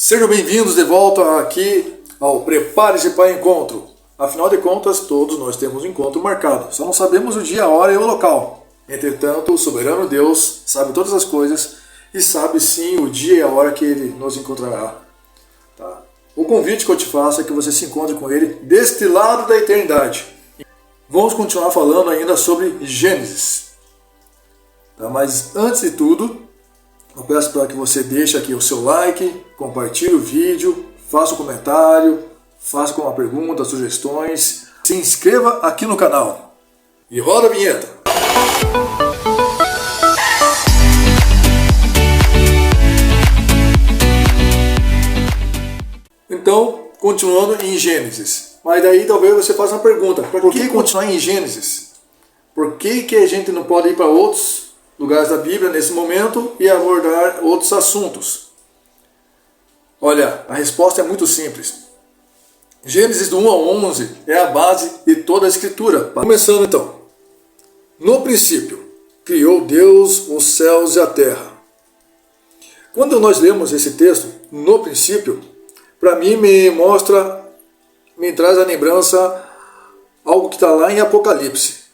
Sejam bem-vindos de volta aqui ao Prepare-se para o Encontro. Afinal de contas, todos nós temos um encontro marcado, só não sabemos o dia, a hora e o local. Entretanto, o soberano Deus sabe todas as coisas e sabe sim o dia e a hora que Ele nos encontrará. Tá? O convite que eu te faço é que você se encontre com Ele deste lado da eternidade. Vamos continuar falando ainda sobre Gênesis. Tá? Mas antes de tudo, eu peço para que você deixe aqui o seu like, compartilhe o vídeo, faça um comentário, faça com uma pergunta, sugestões, se inscreva aqui no canal. E roda a vinheta! Então, continuando em Gênesis. Mas daí talvez você faça uma pergunta, por que continuar em Gênesis? Por que a gente não pode ir para outros lugares da Bíblia nesse momento e abordar outros assuntos? Olha, a resposta é muito simples. Gênesis do 1 ao 11 é a base de toda a Escritura. Começando então. No princípio, criou Deus os céus e a terra. Quando nós lemos esse texto, no princípio, para mim me traz a lembrança algo que está lá em Apocalipse.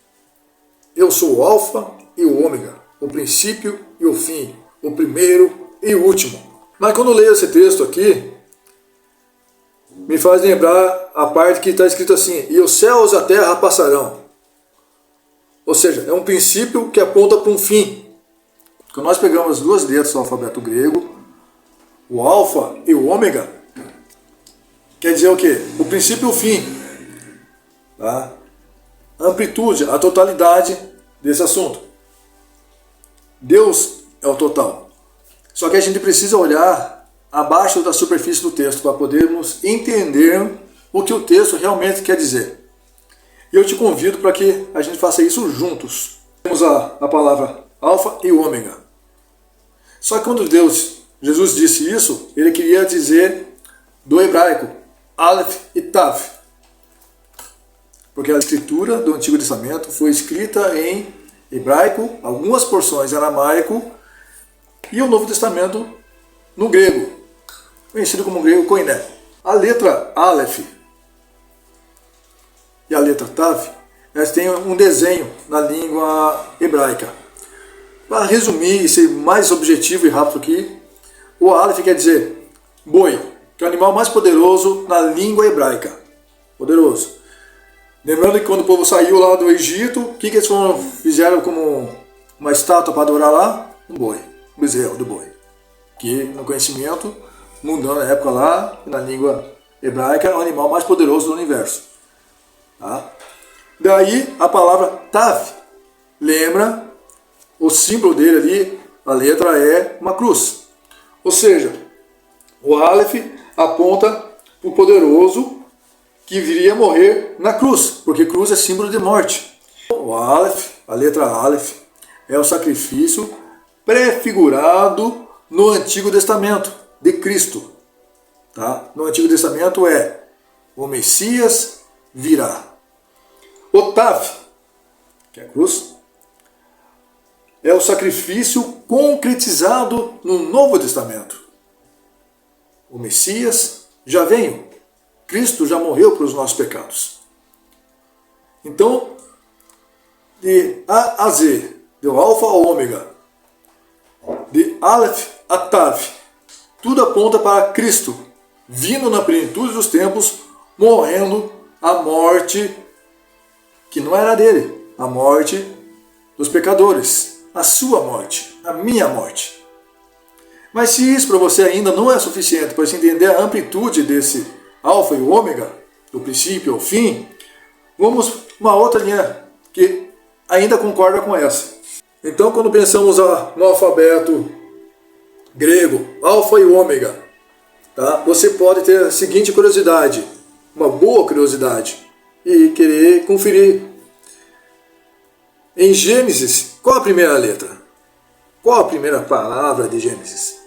Eu sou o Alfa e o Ômega, o princípio e o fim, o primeiro e o último. Mas quando eu leio esse texto aqui, me faz lembrar a parte que está escrito assim: e os céus e a terra passarão. Ou seja, é um princípio que aponta para um fim. Quando nós pegamos as duas letras do alfabeto grego, o alfa e o ômega, quer dizer o quê? O princípio e o fim. Tá? A amplitude, a totalidade desse assunto. Deus é o total. Só que a gente precisa olhar abaixo da superfície do texto para podermos entender o que o texto realmente quer dizer. E eu te convido para que a gente faça isso juntos. Temos a palavra alfa e ômega. Só que quando Jesus disse isso, ele queria dizer do hebraico, Aleph e Tav. Porque a escritura do Antigo Testamento foi escrita em hebraico, algumas porções em aramaico, e o Novo Testamento no grego, conhecido como grego koiné. A letra Aleph e a letra Tav, elas têm um desenho na língua hebraica. Para resumir e ser mais objetivo e rápido aqui, o Aleph quer dizer boi, que é o animal mais poderoso na língua hebraica. Poderoso. Lembrando que quando o povo saiu lá do Egito, o que eles fizeram como uma estátua para adorar lá? Um boi, um bezerro do boi. Que no conhecimento mundano na época lá, na língua hebraica, é o animal mais poderoso do universo. Tá? Daí a palavra Tav, lembra, o símbolo dele ali, a letra é uma cruz. Ou seja, o Aleph aponta para o poderoso que viria morrer na cruz, porque cruz é símbolo de morte. O Aleph, a letra Aleph, é o sacrifício prefigurado no Antigo Testamento de Cristo. Tá? No Antigo Testamento é o Messias virá. O Tav, que é a cruz, é o sacrifício concretizado no Novo Testamento. O Messias já veio. Cristo já morreu para os nossos pecados. Então, de A a Z, do alfa ao ômega, de Aleph a Tav, tudo aponta para Cristo, vindo na plenitude dos tempos, morrendo a morte que não era dele, a morte dos pecadores, a sua morte, a minha morte. Mas se isso para você ainda não é suficiente para você entender a amplitude desse alfa e o ômega, do princípio ao fim, vamos uma outra linha que ainda concorda com essa. Então, quando pensamos no alfabeto grego, alfa e ômega, tá? Você pode ter a seguinte curiosidade, uma boa curiosidade, e querer conferir. Em Gênesis, qual a primeira letra? Qual a primeira palavra de Gênesis?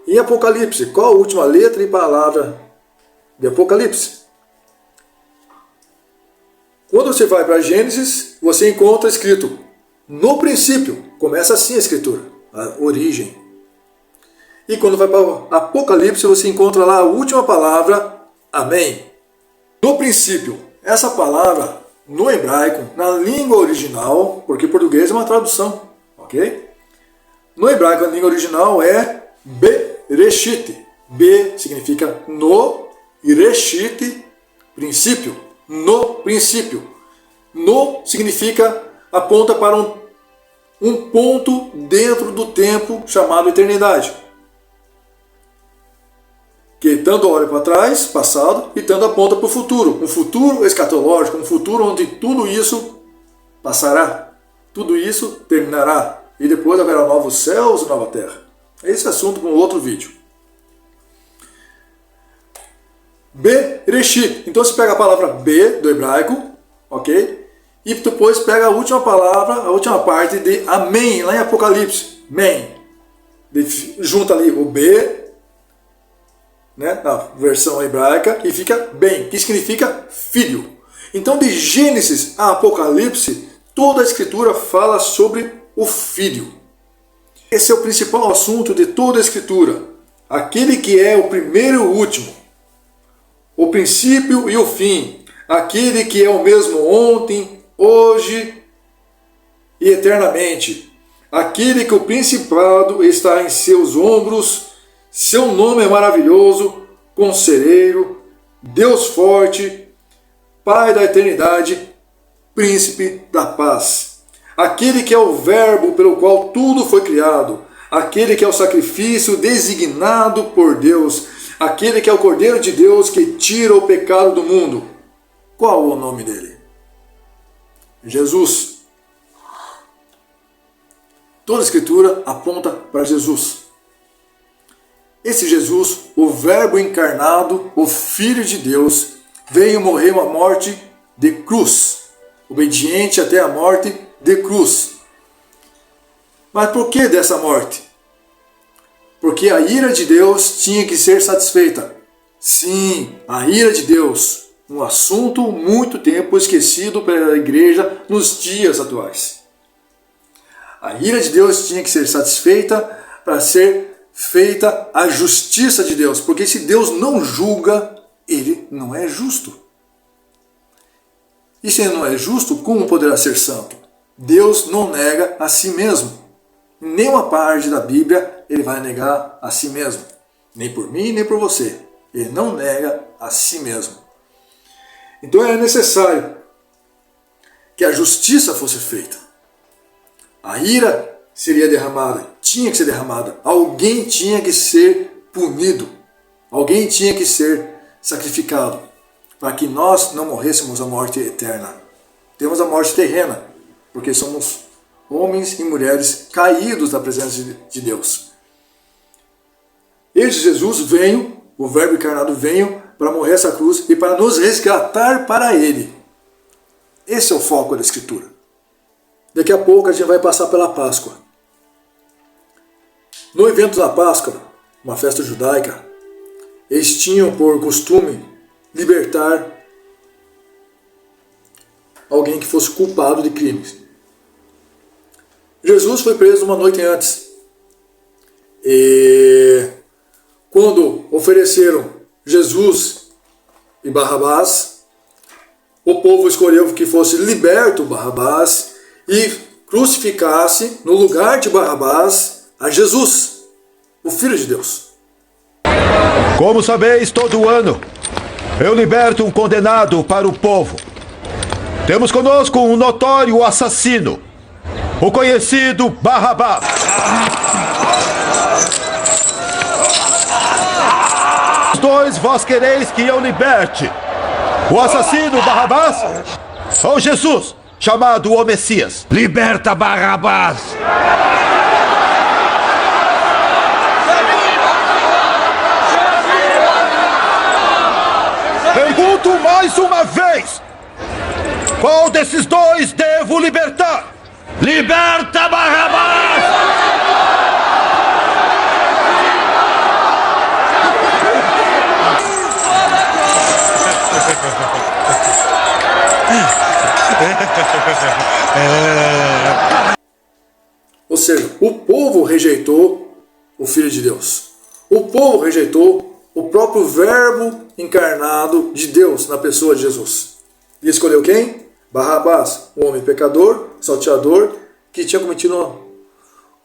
Em Apocalipse, qual a última letra e palavra de Apocalipse? Quando você vai para Gênesis, você encontra escrito no princípio. Começa assim a escritura, a origem. E quando vai para o Apocalipse, você encontra lá a última palavra, amém. No princípio, essa palavra no hebraico, na língua original, porque português é uma tradução, ok? No hebraico, a língua original é Bereshit. Be significa no e Reshit, princípio. No princípio. No significa, aponta para um ponto dentro do tempo chamado eternidade. Que tanto olha para trás, passado, e tanto aponta para o futuro. Um futuro escatológico, um futuro onde tudo isso passará. Tudo isso terminará. E depois haverá novos céus e nova terra. Esse assunto para um outro vídeo. Bereshit. Então você pega a palavra B do hebraico, ok? E depois pega a última palavra, a última parte de amém, lá em Apocalipse. Amém. Junta ali o B, né, na versão hebraica, e fica bem, que significa filho. Então, de Gênesis a Apocalipse, toda a Escritura fala sobre o filho. Esse é o principal assunto de toda a Escritura. Aquele que é o primeiro e o último, o princípio e o fim, aquele que é o mesmo ontem, hoje e eternamente, aquele que o principado está em seus ombros, seu nome é maravilhoso, conselheiro, Deus forte, Pai da eternidade, príncipe da paz. Aquele que é o verbo pelo qual tudo foi criado, aquele que é o sacrifício designado por Deus, aquele que é o Cordeiro de Deus que tira o pecado do mundo. Qual o nome dele? Jesus. Toda a Escritura aponta para Jesus. Esse Jesus, o Verbo encarnado, o Filho de Deus, veio morrer uma morte de cruz, obediente até a morte de cruz. Mas por que dessa morte? Porque a ira de Deus tinha que ser satisfeita. Sim, a ira de Deus, um assunto muito tempo esquecido pela igreja nos dias atuais. A ira de Deus tinha que ser satisfeita para ser feita a justiça de Deus, porque se Deus não julga, ele não é justo. E se ele não é justo, como poderá ser santo? Deus não nega a si mesmo. Nenhuma parte da Bíblia ele vai negar a si mesmo. Nem por mim, nem por você. Ele não nega a si mesmo. Então era necessário que a justiça fosse feita. A ira seria derramada, tinha que ser derramada. Alguém tinha que ser punido. Alguém tinha que ser sacrificado para que nós não morrêssemos a morte eterna. Temos a morte terrena, porque somos homens e mulheres caídos da presença de Deus. Este Jesus veio, o Verbo encarnado veio para morrer essa cruz e para nos resgatar para Ele. Esse é o foco da Escritura. Daqui a pouco a gente vai passar pela Páscoa. No evento da Páscoa, uma festa judaica, eles tinham por costume libertar alguém que fosse culpado de crimes. Jesus foi preso uma noite antes. E quando ofereceram Jesus e Barrabás, o povo escolheu que fosse liberto Barrabás e crucificasse no lugar de Barrabás a Jesus, o Filho de Deus. Como sabeis, todo ano eu liberto um condenado para o povo. Temos conosco um notório assassino, o conhecido Barrabás. Os dois vós quereis que eu liberte: o assassino Barrabás ou Jesus, chamado o Messias? Liberta Barrabás! Pergunto mais uma vez: qual desses dois devo libertar? Liberta Barrabás! Ou seja, o povo rejeitou o Filho de Deus. O povo rejeitou o próprio Verbo encarnado de Deus na pessoa de Jesus. E escolheu quem? Barrabás, um homem pecador, salteador, que tinha cometido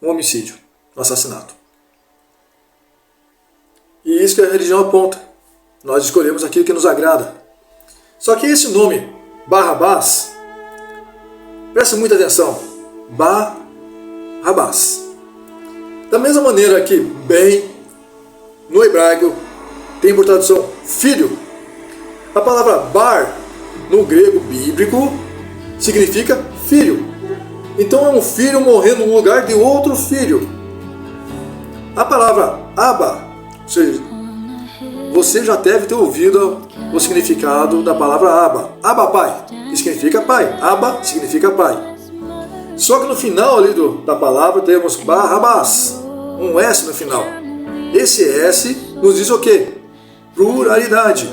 um homicídio, um assassinato. E isso que a religião aponta. Nós escolhemos aquilo que nos agrada. Só que esse nome, Barrabás, presta muita atenção. Barrabás. Da mesma maneira que bem, no hebraico, tem por tradução filho. A palavra bar, no grego bíblico, significa filho. Então é um filho morrendo no lugar de outro filho. A palavra Abba, ou seja, você já deve ter ouvido o significado da palavra Abba. Abba, pai, que significa pai. Abba significa pai. Só que no final ali da palavra temos Barrabás, um S no final. Esse S nos diz o quê? Pluralidade.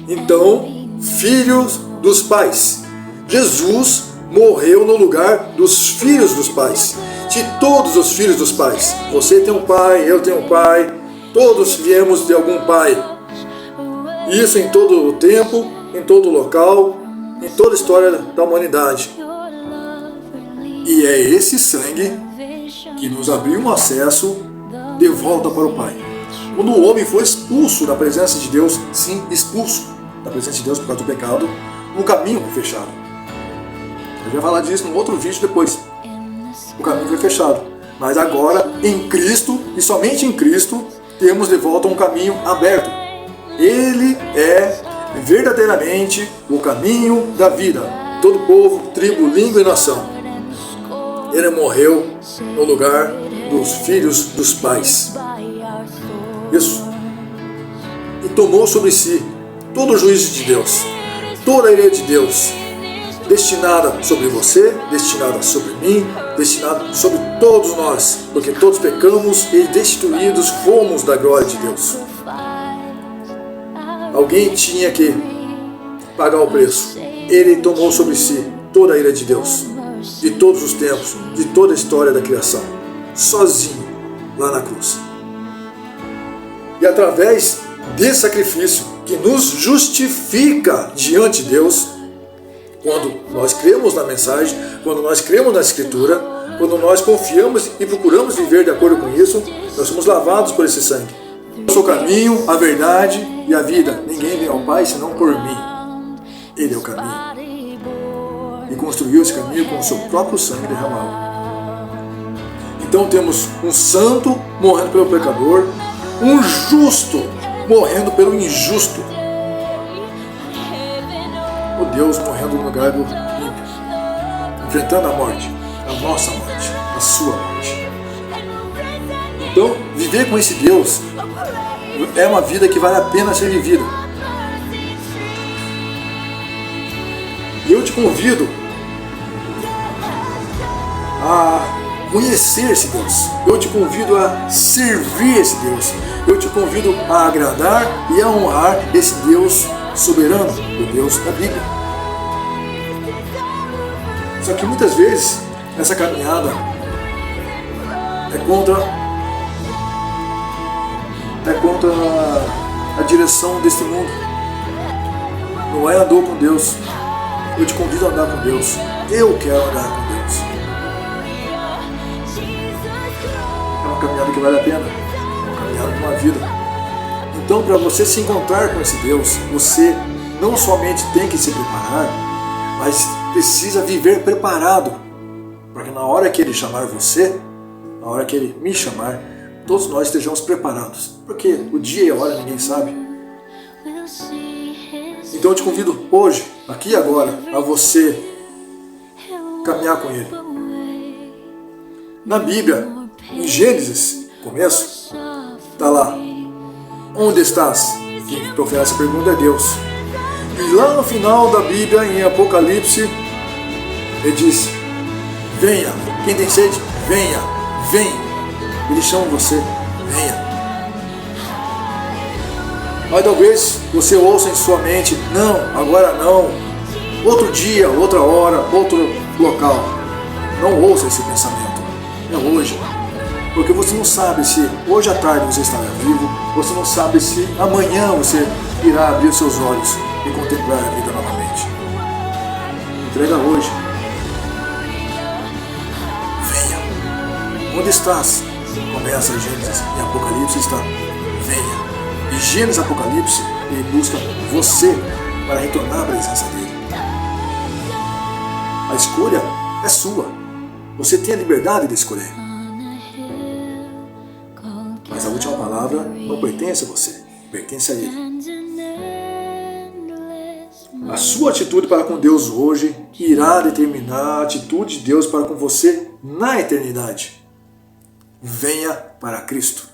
Então, filhos dos pais. Jesus morreu no lugar dos filhos dos pais. De todos os filhos dos pais. Você tem um pai, eu tenho um pai. Todos viemos de algum pai. Isso em todo o tempo, em todo o local, em toda a história da humanidade. E é esse sangue que nos abriu um acesso de volta para o Pai. Quando o homem foi expulso da presença de Deus, sim, expulso da presença de Deus por causa do pecado, um caminho foi fechado. Eu vou falar disso num outro vídeo depois. O caminho foi fechado. Mas agora, em Cristo, e somente em Cristo, temos de volta um caminho aberto. Ele é verdadeiramente o caminho da vida. Todo povo, tribo, língua e nação. Ele morreu no lugar dos filhos dos pais. Isso. E tomou sobre si todo o juízo de Deus, toda a ira de Deus, destinada sobre você, destinada sobre mim, destinada sobre todos nós, porque todos pecamos e destituídos fomos da glória de Deus. Alguém tinha que pagar o preço. Ele tomou sobre si toda a ira de Deus, de todos os tempos, de toda a história da criação, sozinho, lá na cruz. E através desse sacrifício que nos justifica diante de Deus, quando nós cremos na mensagem, quando nós cremos na Escritura, quando nós confiamos e procuramos viver de acordo com isso, nós somos lavados por esse sangue. Eu sou o caminho, a verdade e a vida. Ninguém vem ao Pai senão por mim. Ele é o caminho. E construiu esse caminho com o seu próprio sangue derramado. Então temos um santo morrendo pelo pecador, um justo morrendo pelo injusto. O Deus morrendo no lugar do ímpio, enfrentando a morte, a nossa morte, a sua morte. Então, viver com esse Deus é uma vida que vale a pena ser vivida. E eu te convido a conhecer esse Deus. Eu te convido a servir esse Deus. Eu te convido a agradar e a honrar esse Deus soberano, o Deus da Bíblia. Só que muitas vezes essa caminhada é contra a direção deste mundo. Não é andar com Deus. Eu te convido a andar com Deus. Eu quero andar com Deus. É uma caminhada que vale a pena. É uma caminhada de uma vida. Então, para você se encontrar com esse Deus, você não somente tem que se preparar, mas precisa viver preparado. Para que na hora que Ele chamar você, na hora que Ele me chamar, todos nós estejamos preparados. Porque o dia e a hora ninguém sabe. Então eu te convido hoje, aqui e agora, a você caminhar com Ele. Na Bíblia, em Gênesis, começo, está lá: onde estás? Quem profere essa pergunta é Deus. E lá no final da Bíblia, em Apocalipse, Ele diz: venha. Quem tem sede, venha, vem. Ele chama você, venha. Mas talvez você ouça em sua mente: não, agora não. Outro dia, outra hora, outro local. Não ouça esse pensamento. É hoje. Porque você não sabe se hoje à tarde você estará vivo, você não sabe se amanhã você irá abrir os seus olhos e contemplar a vida novamente. Entrega hoje. Venha. Onde estás? Começa Gênesis e Apocalipse está. Venha. E Gênesis e Apocalipse, ele busca você para retornar à presença dele. A escolha é sua. Você tem a liberdade de escolher. Mas a última palavra não pertence a você, pertence a ele. A sua atitude para com Deus hoje irá determinar a atitude de Deus para com você na eternidade. Venha para Cristo.